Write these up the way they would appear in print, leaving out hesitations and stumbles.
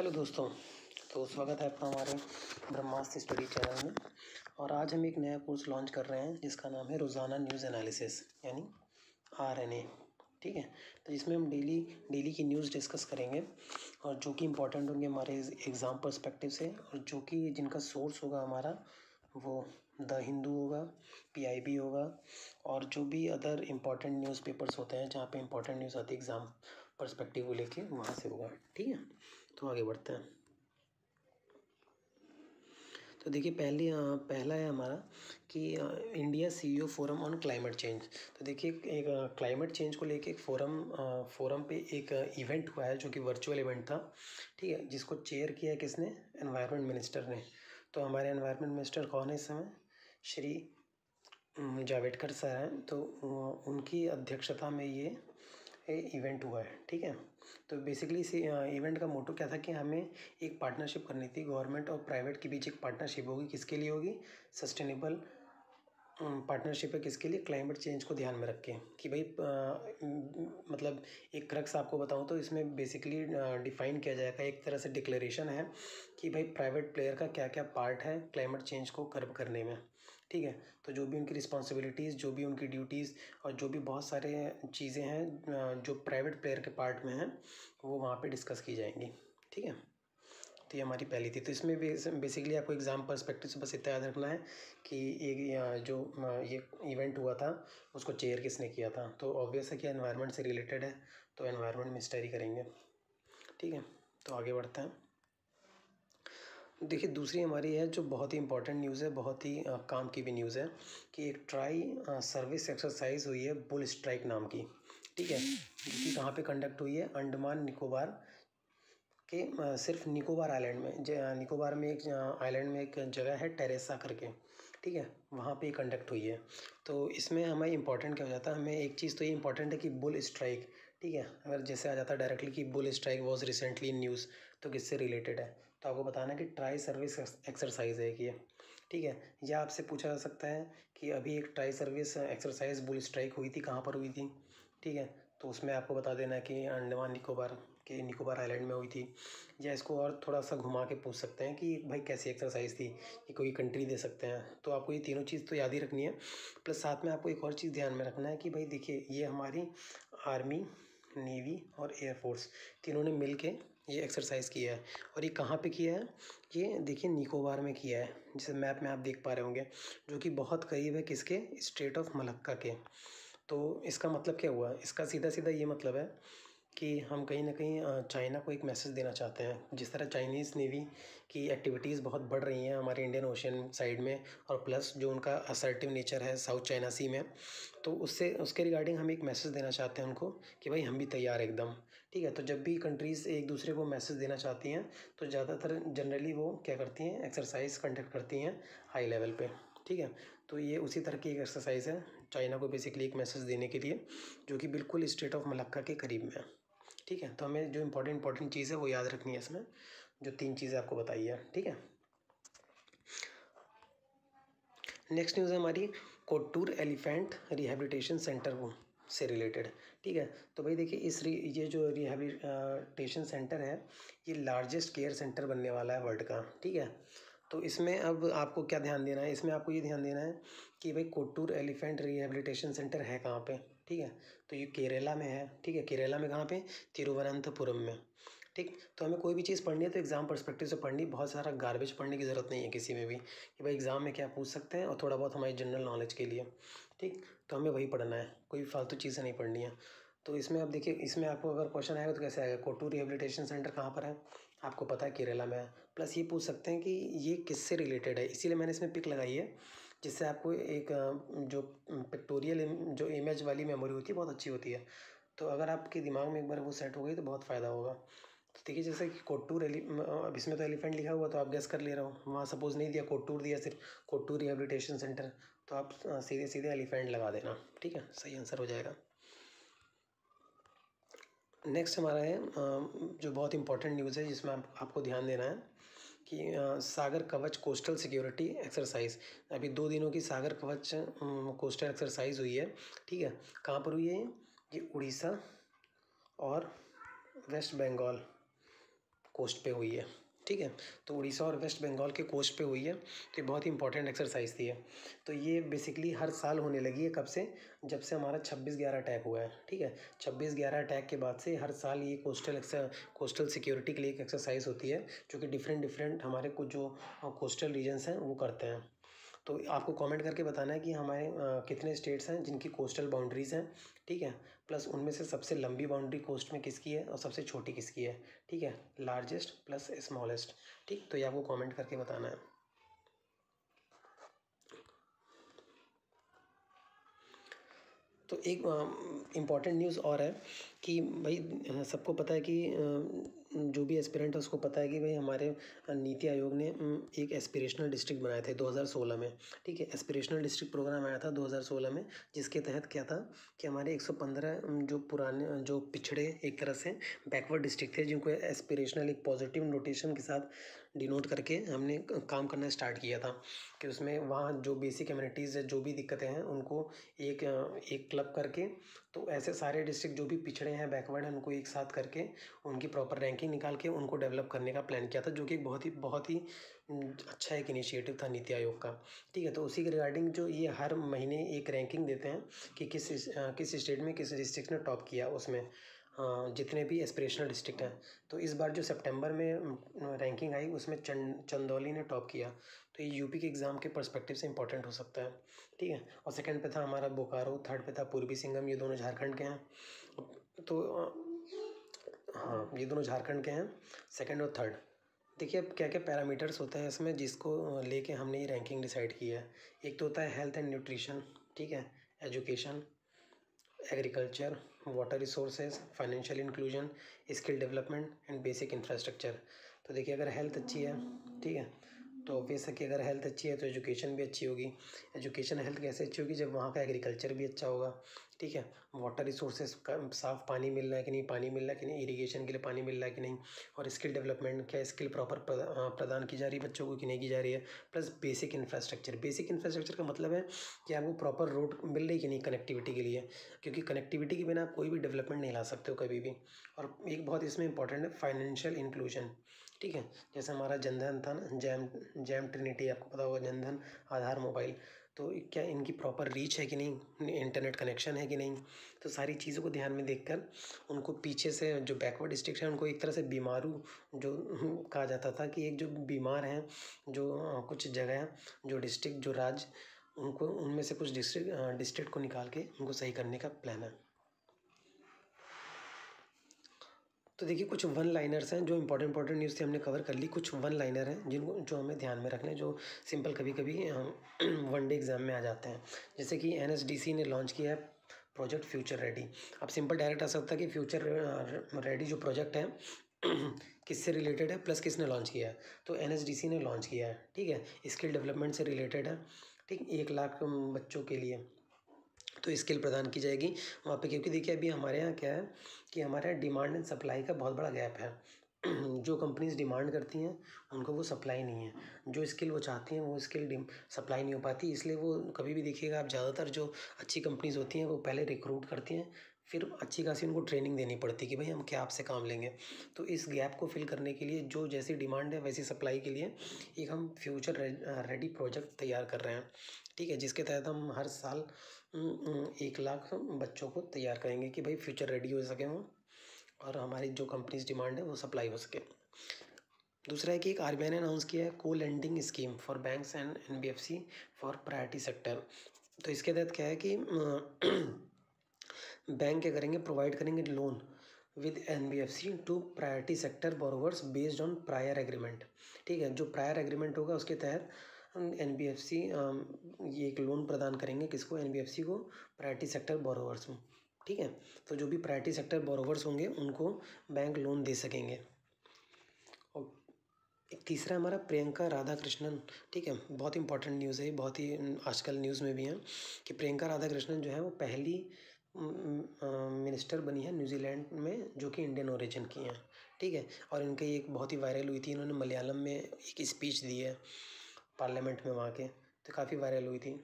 Hello दोस्तों। तो स्वागत है आपका हमारे ब्रह्मास्त्र स्टडी चैनल में। और आज हम एक नया कोर्स लॉन्च कर रहे हैं जिसका नाम है रोज़ाना न्यूज़ एनालिसिस यानी RNA। ठीक है, तो इसमें हम डेली की न्यूज़ डिस्कस करेंगे और जो कि इम्पोर्टेंट होंगे हमारे एग्ज़ाम पर्सपेक्टिव से, और जो कि जिनका सोर्स होगा हमारा वो द हिंदू होगा, PIB होगा, और जो भी अदर इम्पॉर्टेंट न्यूज़पेपर्स होते हैं जहाँ पे इम्पोर्टेंट न्यूज़ आती है एग्ज़ाम पर्सपेक्टिव को लेके, वहाँ से होगा। ठीक है, तो आगे बढ़ते हैं। तो देखिए पहला है हमारा कि India CEO forum on climate change. तो देखिए एक क्लाइमेट चेंज को लेके एक फोरम पे एक इवेंट हुआ है जो कि वर्चुअल इवेंट था। ठीक है, जिसको चेयर किया किसने? एनवायरनमेंट मिनिस्टर ने। तो हमारे एनवायरनमेंट मिनिस्टर कौन है इस समय? श्री जावड़ेकर सर हैं। तो उनकी अध्यक्षता में ये इवेंट हुआ है। ठीक है, तो बेसिकली इस इवेंट का मोटो क्या था कि हमें एक पार्टनरशिप करनी थी, गवर्नमेंट और प्राइवेट के बीच एक पार्टनरशिप होगी। किसके लिए होगी? सस्टेनेबल पार्टनरशिप है। किसके लिए? क्लाइमेट चेंज को ध्यान में रख के कि भाई मतलब एक क्रक्स आपको बताऊं तो इसमें बेसिकली डिफाइन किया जाएगा, एक तरह से डिक्लेरेशन है कि भाई प्राइवेट प्लेयर का क्या क्या पार्ट है क्लाइमेट चेंज को कर्ब करने में। ठीक है, तो जो भी उनकी रिस्पॉन्सिबिलिटीज़, जो भी उनकी ड्यूटीज़ और जो भी बहुत सारे चीज़ें हैं जो प्राइवेट प्लेयर के पार्ट में हैं वो वहाँ पे डिस्कस की जाएंगी। ठीक है, तो ये हमारी पहली थी। तो इसमें बेसिकली आपको एग्ज़ाम पर्सपेक्टिव से बस इतना याद रखना है कि एक जो ये इवेंट हुआ था उसको चेयर किसने किया था। तो ऑब्वियस है कि एनवायरनमेंट से रिलेटेड है, तो एनवायरनमेंट मिनिस्टर ही करेंगे। ठीक है, तो आगे बढ़ते हैं। देखिए दूसरी हमारी है जो बहुत ही इंपॉर्टेंट न्यूज़ है, बहुत ही काम की भी न्यूज़ है कि एक ट्राई सर्विस एक्सरसाइज हुई है बुल स्ट्राइक नाम की। ठीक है, जो कि कहाँ पे कंडक्ट हुई है? अंडमान निकोबार के सिर्फ निकोबार आइलैंड में। निकोबार में एक आइलैंड में एक जगह है टेरेसा करके। ठीक है, वहाँ पे कंडक्ट हुई है। तो इसमें हमें इंपॉर्टेंट क्या हो जाता है? हमें एक चीज़ तो ये इंपॉर्टेंट है कि बुल स्ट्राइक। ठीक है, अगर जैसे आ जाता है डायरेक्टली कि bull strike was recently in news, तो किससे रिलेटेड है? तो आपको बताना है कि ट्राई सर्विस एक्सरसाइज है कि ये। ठीक है, या आपसे पूछा जा सकता है कि अभी एक tri service exercise bull strike हुई थी, कहाँ पर हुई थी? ठीक है, तो उसमें आपको बता देना है कि अंडमान निकोबार के निकोबार आइलैंड में हुई थी। या इसको और थोड़ा सा घुमा के पूछ सकते हैं कि भाई कैसी एक्सरसाइज थी, कि कोई कंट्री दे सकते हैं। तो आपको ये तीनों चीज़ तो याद ही रखनी है। प्लस साथ में आपको एक और चीज़ ध्यान में रखना है कि भाई देखिए ये हमारी आर्मी, नेवी और एयरफोर्स तीनों ने मिल के ये एक्सरसाइज किया है। और ये कहाँ पे किया है? ये देखिए निकोबार में किया है, जिसे मैप में आप देख पा रहे होंगे, जो कि बहुत करीब है किसके? स्टेट ऑफ मलक्का के। तो इसका मतलब क्या हुआ? इसका सीधा सीधा ये मतलब है कि हम कहीं ना कहीं चाइना को एक मैसेज देना चाहते हैं। जिस तरह चाइनीज़ नेवी की एक्टिविटीज़ बहुत बढ़ रही हैं हमारे इंडियन ओशियन साइड में, और प्लस जो उनका असर्टिव नेचर है साउथ चाइना सी में, तो उसके रिगार्डिंग हम एक मैसेज देना चाहते हैं उनको कि भाई हम भी तैयार हैं एकदम। ठीक है, तो जब भी कंट्रीज़ एक दूसरे को मैसेज देना चाहती हैं तो ज़्यादातर जनरली वो क्या करती हैं? एक्सरसाइज कंडक्ट करती हैं हाई लेवल पे। ठीक है, तो ये उसी तरह की एक एक्सरसाइज है चाइना को बेसिकली एक मैसेज देने के लिए, जो कि बिल्कुल स्टेट ऑफ मलक्का के करीब में है। ठीक है, तो हमें जो इम्पोर्टेंट चीज़ है वो याद रखनी है इसमें, जो 3 चीज़ें आपको बताई है। ठीक है, नेक्स्ट न्यूज़ है हमारी कोट्टूर एलिफेंट रिहैबिलिटेशन सेंटर को से रिलेटेड। ठीक है, तो भाई देखिए ये जो रिहैबिलिटेशन सेंटर है ये लार्जेस्ट केयर सेंटर बनने वाला है वर्ल्ड का। ठीक है, तो इसमें अब आपको क्या ध्यान देना है? इसमें आपको ये ध्यान देना है कि भाई कोट्टूर एलिफेंट रिहैबिलिटेशन सेंटर है कहाँ पे? ठीक है, तो ये केरला में है। ठीक है, केरला में कहाँ पे? तिरुवनंतपुरम में। ठीक, तो हमें कोई भी चीज़ पढ़नी है तो एग्ज़ाम पर्सपेक्टिव से पढ़नी, बहुत सारा गार्बेज पढ़ने की ज़रूरत नहीं है किसी में भी कि भाई एग्ज़ाम में क्या पूछ सकते हैं, और थोड़ा बहुत हमारी जनरल नॉलेज के लिए। ठीक, तो हमें वही पढ़ना है, कोई फालतू चीज़ें नहीं पढ़नी है। तो इसमें अब देखिए, इसमें आपको अगर क्वेश्चन आएगा तो कैसे आएगा? कोट्टूर रिहेबिलिटेशन सेंटर कहाँ पर है? आपको पता है केरला में है। प्लस ये पूछ सकते हैं कि ये किससे रिलेटेड है, इसीलिए मैंने इसमें पिक लगाई है, जिससे आपको एक जो पिक्टोरियल जो इमेज वाली मेमोरी होती है बहुत अच्छी होती है। तो अगर आपके दिमाग में एक बार वो सेट हो गई तो बहुत फ़ायदा होगा। तो देखिए जैसे कि कोट्टूर अब इसमें तो एलिफेंट लिखा हुआ तो आप गेस कर ले रहे हो, वहाँ सपोज़ नहीं दिया कोट्टूर, दिया सिर्फ कोट्टूर रिहेबिलिटेशन सेंटर, तो आप सीधे सीधे एलिफेंट लगा देना। ठीक है, सही आंसर हो जाएगा। नेक्स्ट हमारा है जो बहुत इंपॉर्टेंट न्यूज़ है जिसमें आपको ध्यान देना है कि सागर कवच कोस्टल सिक्योरिटी एक्सरसाइज। अभी 2 दिनों की सागर कवच कोस्टल एक्सरसाइज हुई है। ठीक है, कहाँ पर हुई है? ये उड़ीसा और वेस्ट बंगाल कोस्ट पे हुई है, ठीक है। तो उड़ीसा और वेस्ट बंगाल के कोस्ट पे हुई है, तो ये बहुत ही इंपॉर्टेंट एक्सरसाइज थी है। तो ये बेसिकली हर साल होने लगी है, कब से, जब से हमारा 26/11 अटैक हुआ है, ठीक है। 26/11 अटैक के बाद से हर साल ये कोस्टल सिक्योरिटी के लिए एक एक्सरसाइज होती है, जो कि डिफरेंट हमारे कुछ जो कोस्टल रीजन्स हैं वो करते हैं। तो आपको कमेंट करके बताना है कि हमारे कितने स्टेट्स हैं जिनकी कोस्टल बाउंड्रीज़ हैं, ठीक है। प्लस उनमें से सबसे लंबी बाउंड्री कोस्ट में किसकी है और सबसे छोटी किसकी है, ठीक है। लार्जेस्ट प्लस स्मॉलेस्ट, ठीक। तो ये आपको कमेंट करके बताना है। तो एक इम्पॉर्टेंट न्यूज़ और है कि भाई सबको पता है कि जो भी एस्पिरेंट है उसको पता है कि भाई हमारे नीति आयोग ने एक एस्पिरेशनल डिस्ट्रिक्ट बनाए थे 2016 में, ठीक है। एस्पिरेशनल डिस्ट्रिक्ट प्रोग्राम आया था 2016 में, जिसके तहत क्या था कि हमारे 115 जो पुराने जो पिछड़े एक तरह से बैकवर्ड डिस्ट्रिक्ट थे, जिनको एस्पिरेशनल एक पॉजिटिव नोटेशन के साथ डिनोट करके हमने काम करना स्टार्ट किया था कि उसमें वहाँ जो बेसिक कम्युनिटीज़ जो भी दिक्कतें हैं उनको एक एक क्लब करके, तो ऐसे सारे डिस्ट्रिक्ट जो भी पिछड़े हैं बैकवर्ड हैं उनको एक साथ करके उनकी प्रॉपर रैंकिंग निकाल के उनको डेवलप करने का प्लान किया था, जो कि बहुत ही अच्छा एक इनिशिएटिव था नीति आयोग का, ठीक है। तो उसी के रिगार्डिंग जो ये हर महीने एक रैंकिंग देते हैं कि किस स्टेट में किस डिस्ट्रिक्ट ने टॉप किया उसमें, जितने भी एस्पिरेशनल डिस्ट्रिक्ट हैं। तो इस बार जो सितंबर में रैंकिंग आई उसमें चंदौली ने टॉप किया, तो ये यूपी के एग्ज़ाम के पर्सपेक्टिव से इंपॉर्टेंट हो सकता है, ठीक है। और सेकंड पे था हमारा बोकारो, थर्ड पे था पूर्वी सिंहम, ये दोनों झारखंड के हैं। तो हाँ, ये दोनों झारखंड के हैं, सेकंड और थर्ड। देखिए अब क्या क्या पैरामीटर्स होते हैं इसमें जिसको लेके हमने ये रैंकिंग डिसाइड की है। एक तो होता है हेल्थ एंड न्यूट्रिशन, ठीक है, education, agriculture, water resources, financial inclusion, skill development and basic infrastructure. तो देखिए अगर हेल्थ अच्छी है, ठीक है, तो ऑब्वियस है कि अगर हेल्थ अच्छी है तो एजुकेशन भी अच्छी होगी। एजुकेशन हेल्थ कैसे अच्छी होगी, जब वहाँ का एग्रीकल्चर भी अच्छा होगा, ठीक है। वाटर रिसोर्सेज का साफ़ पानी मिल रहा है कि नहीं, पानी मिल रहा है कि नहीं, इरीगेशन के लिए पानी मिल रहा है कि नहीं, और स्किल डेवलपमेंट, क्या स्किल प्रॉपर प्रदान की जा रही है बच्चों को कि नहीं की जा रही है। प्लस बेसिक इंफ्रास्ट्रक्चर का मतलब है कि आपको प्रॉपर रोड मिल रही है कि नहीं कनेक्टिविटी के लिए, क्योंकि कनेक्टिविटी के बिना आप कोई भी डेवलपमेंट नहीं ला सकते हो कभी भी। और एक बहुत इसमें इंपॉर्टेंट है फाइनेंशियल इंक्लूजन, ठीक है। जैसे हमारा जनधन था ना, जैम ट्रिनिटी, आपको पता होगा, जनधन, आधार, मोबाइल, तो क्या इनकी प्रॉपर रीच है कि नहीं, इंटरनेट कनेक्शन है कि नहीं। तो सारी चीज़ों को ध्यान में देखकर उनको पीछे से जो बैकवर्ड डिस्ट्रिक्ट है उनको एक तरह से बीमारू जो कहा जाता था कि एक जो बीमार हैं जो कुछ जगह जो डिस्ट्रिक्ट जो राज्य, उनको उनमें से कुछ डिस्ट्रिक्ट को निकाल के उनको सही करने का प्लान है। तो देखिए कुछ वन लाइनर्स हैं जो इंपॉर्टेंट न्यूज़ थी हमने कवर कर ली। कुछ वन लाइनर हैं जिनको जो हमें ध्यान में रखने, जो सिंपल कभी कभी वनडे एग्जाम में आ जाते हैं। जैसे कि एनएसडीसी ने लॉन्च किया है प्रोजेक्ट फ्यूचर रेडी। अब सिंपल डायरेक्ट आ सकता है कि फ्यूचर रेडी जो प्रोजेक्ट है किससे रिलेटेड है, प्लस किसने लॉन्च किया है। तो एनएसडीसी ने लॉन्च किया है, ठीक है, स्किल डेवलपमेंट से रिलेटेड है, ठीक। 1 लाख बच्चों के लिए तो स्किल प्रदान की जाएगी वहाँ पे, क्योंकि देखिए अभी हमारे यहाँ क्या है कि हमारे यहाँ डिमांड एंड सप्लाई का बहुत बड़ा गैप है। जो कंपनीज डिमांड करती हैं उनको वो सप्लाई नहीं है, जो स्किल वो चाहती हैं वो स्किल सप्लाई नहीं हो पाती। इसलिए वो कभी भी देखिएगा आप, ज़्यादातर जो अच्छी कंपनीज होती हैं वो पहले रिक्रूट करती हैं, फिर अच्छी खासी उनको ट्रेनिंग देनी पड़ती है कि भाई हम क्या आपसे काम लेंगे। तो इस गैप को फिल करने के लिए जो जैसी डिमांड है वैसी सप्लाई के लिए एक हम फ्यूचर रेडी प्रोजेक्ट तैयार कर रहे हैं, ठीक है, जिसके तहत हम हर साल 1 लाख बच्चों को तैयार करेंगे कि भाई फ्यूचर रेडी हो सके वो, और हमारी जो कंपनीज डिमांड है वो सप्लाई हो सके। दूसरा है कि एक आरबीआई ने अनाउंस किया है को lending scheme for banks and NBFC for priority sector. तो इसके तहत क्या है कि बैंक क्या करेंगे, प्रोवाइड करेंगे loan with NBFC to priority sector borrowers based on prior agreement, ठीक है। जो प्रायर एग्रीमेंट होगा उसके तहत एनबीएफसी ये एक लोन प्रदान करेंगे, किसको, एनबीएफसी को, प्रायोरिटी सेक्टर बोरोवर्स में, ठीक है। तो जो भी प्रायोरिटी सेक्टर बोरोवर्स होंगे उनको बैंक लोन दे सकेंगे। और एक तीसरा हमारा प्रियंका राधाकृष्णन, ठीक है, बहुत इंपॉर्टेंट न्यूज़ है, बहुत ही आजकल न्यूज़ में भी है कि प्रियंका राधाकृष्णन जो है वो पहली मिनिस्टर बनी है न्यूजीलैंड में जो कि इंडियन ओरिजिन की हैं, ठीक है। और इनकी एक बहुत ही वायरल हुई थी, इन्होंने मलयालम में एक स्पीच दी है पार्लियामेंट में वहाँ के, तो काफ़ी वायरल हुई थी।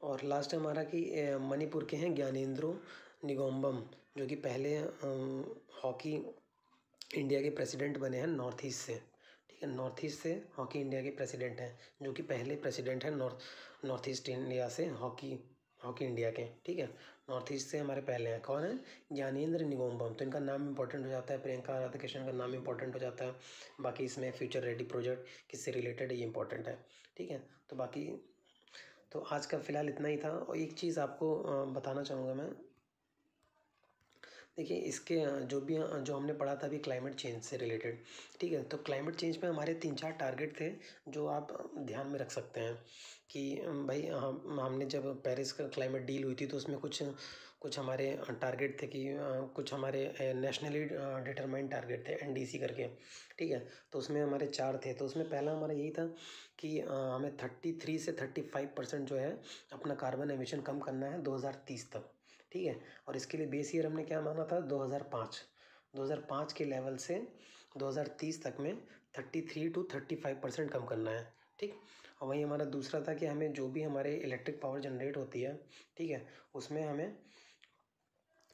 और लास्ट हमारा कि मणिपुर के हैं ज्ञानेंद्रो निगोम्बम, जो कि पहले हॉकी इंडिया के प्रेसिडेंट बने हैं नॉर्थ ईस्ट से, ठीक है। नॉर्थ ईस्ट से हॉकी इंडिया के प्रेसिडेंट हैं, जो कि पहले प्रेसिडेंट हैं नॉर्थ ईस्ट इंडिया से हॉकी हॉकी इंडिया के, ठीक है। नॉर्थ ईस्ट से हमारे पहले हैं, कौन है? ज्ञानेंद्र निंगोमबम, तो इनका नाम इंपॉर्टेंट हो जाता है। प्रियंका राधाकृष्णन का नाम इंपॉर्टेंट हो जाता है। बाकी इसमें फ्यूचर रेडी प्रोजेक्ट किससे रिलेटेड है ये इंपॉर्टेंट है, ठीक है। तो बाकी तो आज का फ़िलहाल इतना ही था। और एक चीज़ आपको बताना चाहूँगा मैं, देखिए इसके जो हमने पढ़ा था अभी क्लाइमेट चेंज से रिलेटेड, ठीक है। तो क्लाइमेट चेंज में हमारे 3-4 टारगेट थे जो आप ध्यान में रख सकते हैं कि भाई हमने जब पेरिस का क्लाइमेट डील हुई थी तो उसमें कुछ कुछ हमारे टारगेट थे कि कुछ हमारे नेशनली डिटरमाइंड टारगेट थे NDC करके, ठीक है। तो उसमें हमारे 4 थे। तो उसमें पहला हमारा यही था कि हमें 33 से 35% जो है अपना कार्बन एमिशन कम करना है 2030 तक, ठीक है। और इसके लिए बेस ईयर हमने क्या माना था? 2005 के लेवल से 2030 तक में 33 to 35% कम करना है, ठीक। और वहीं हमारा दूसरा था कि हमें जो भी हमारे इलेक्ट्रिक पावर जनरेट होती है, ठीक है, उसमें हमें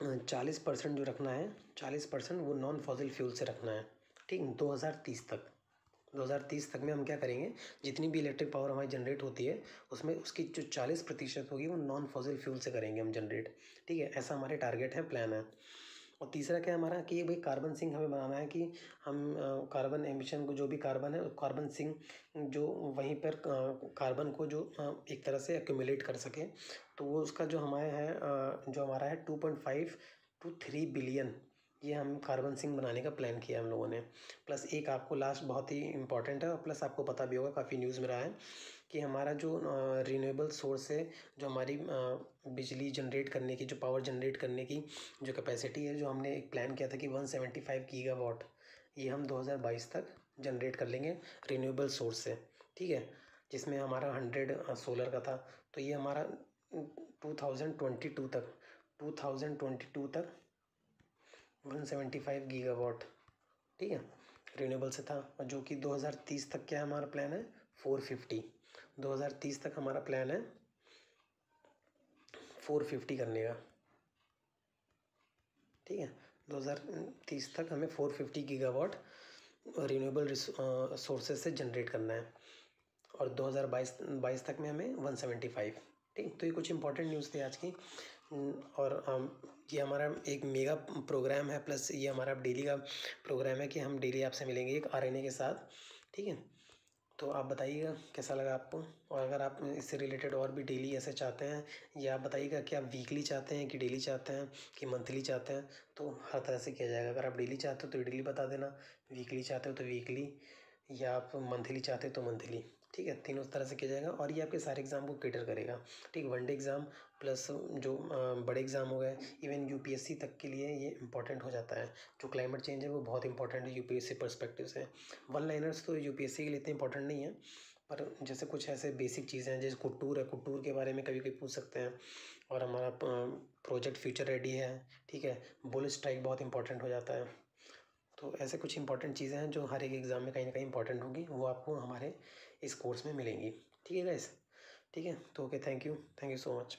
40% जो रखना है, 40% वो नॉन फॉसिल फ्यूल से रखना है, ठीक। 2030 तक में हम क्या करेंगे, जितनी भी इलेक्ट्रिक पावर हमारी जनरेट होती है उसमें उसकी जो 40% होगी वो नॉन फॉसिल फ्यूल से करेंगे हम जनरेट, ठीक है। ऐसा हमारे टारगेट है, प्लान है। और तीसरा क्या है हमारा कि भाई कार्बन सिंक हमें बनाना है कि हम कार्बन एमिशन को, जो भी कार्बन है कार्बन सिंक जो वहीं पर कार्बन को जो एक तरह से एक्यूमुलेट कर सके। तो वो उसका जो हमारा है जो हमारा है 2.5 to 3 बिलियन, ये हम कार्बन सिंक बनाने का प्लान किया हम लोगों ने। प्लस एक आपको लास्ट बहुत ही इंपॉर्टेंट है, और प्लस आपको पता भी होगा, काफ़ी न्यूज़ में रहा है कि हमारा जो रिन्यूएबल सोर्स है, जो हमारी बिजली जनरेट करने की, जो पावर जनरेट करने की जो कैपेसिटी है, जो हमने एक प्लान किया था कि 175 गीगावाट, ये हम 2022 तक जनरेट कर लेंगे रिन्यूएबल सोर्स से, ठीक है। जिसमें हमारा 100 सोलर का था। तो ये हमारा 2022 तक 175 गीगावाट, ठीक है, रिन्यूएबल से था। और जो कि 2030 तक क्या हमारा प्लान है? 450। 2030 तक हमारा प्लान है 450 करने का, ठीक है। 2030 तक हमें 450 गीगावाट रिन्यूएबल सोर्सेज से जनरेट करना है, और 2022 तक में हमें 175, ठीक। तो ये कुछ इंपॉर्टेंट न्यूज़ थे आज की। और ये हमारा एक मेगा प्रोग्राम है, प्लस ये हमारा डेली का प्रोग्राम है कि हम डेली आपसे मिलेंगे एक RNA के साथ, ठीक है। तो आप बताइएगा कैसा लगा आपको, और अगर आप इससे रिलेटेड और भी डेली ऐसे चाहते हैं, या आप बताइएगा कि आप वीकली चाहते हैं कि डेली चाहते हैं कि मंथली चाहते हैं, तो हर तरह से किया जाएगा। अगर आप डेली चाहते हो तो डेली बता देना, वीकली चाहते हो तो वीकली, या आप मंथली चाहते हो तो मंथली, ठीक है। तीनों तरह से किया जाएगा, और ये आपके सारे एग्ज़ाम को कैटर करेगा, ठीक। वनडे एग्ज़ाम प्लस जो बड़े एग्ज़ाम हो गए, इवन UPSC तक के लिए ये इंपॉर्टेंट हो जाता है। जो क्लाइमेट चेंज है वो बहुत इंपॉर्टेंट है UPSC पर्सपेक्टिव से। वन लाइनर्स तो UPSC के लिए इतने इंपॉर्टेंट नहीं है, पर जैसे कुछ ऐसे बेसिक चीज़ें हैं, जैसे कुट्टूर है, कुट्टूर के बारे में कभी कभी पूछ सकते हैं। और हमारा प्रोजेक्ट फ्यूचर रेडी है, ठीक है। बुल स्ट्राइक बहुत इंपॉर्टेंट हो जाता है। तो ऐसे कुछ इंपॉर्टेंट चीज़ें हैं जो हर एक एग्ज़ाम में कहीं ना कहीं इंपॉर्टेंट होंगी, वो आपको हमारे इस कोर्स में मिलेंगी, ठीक है गाइस, ठीक है। तो okay, thank you so much.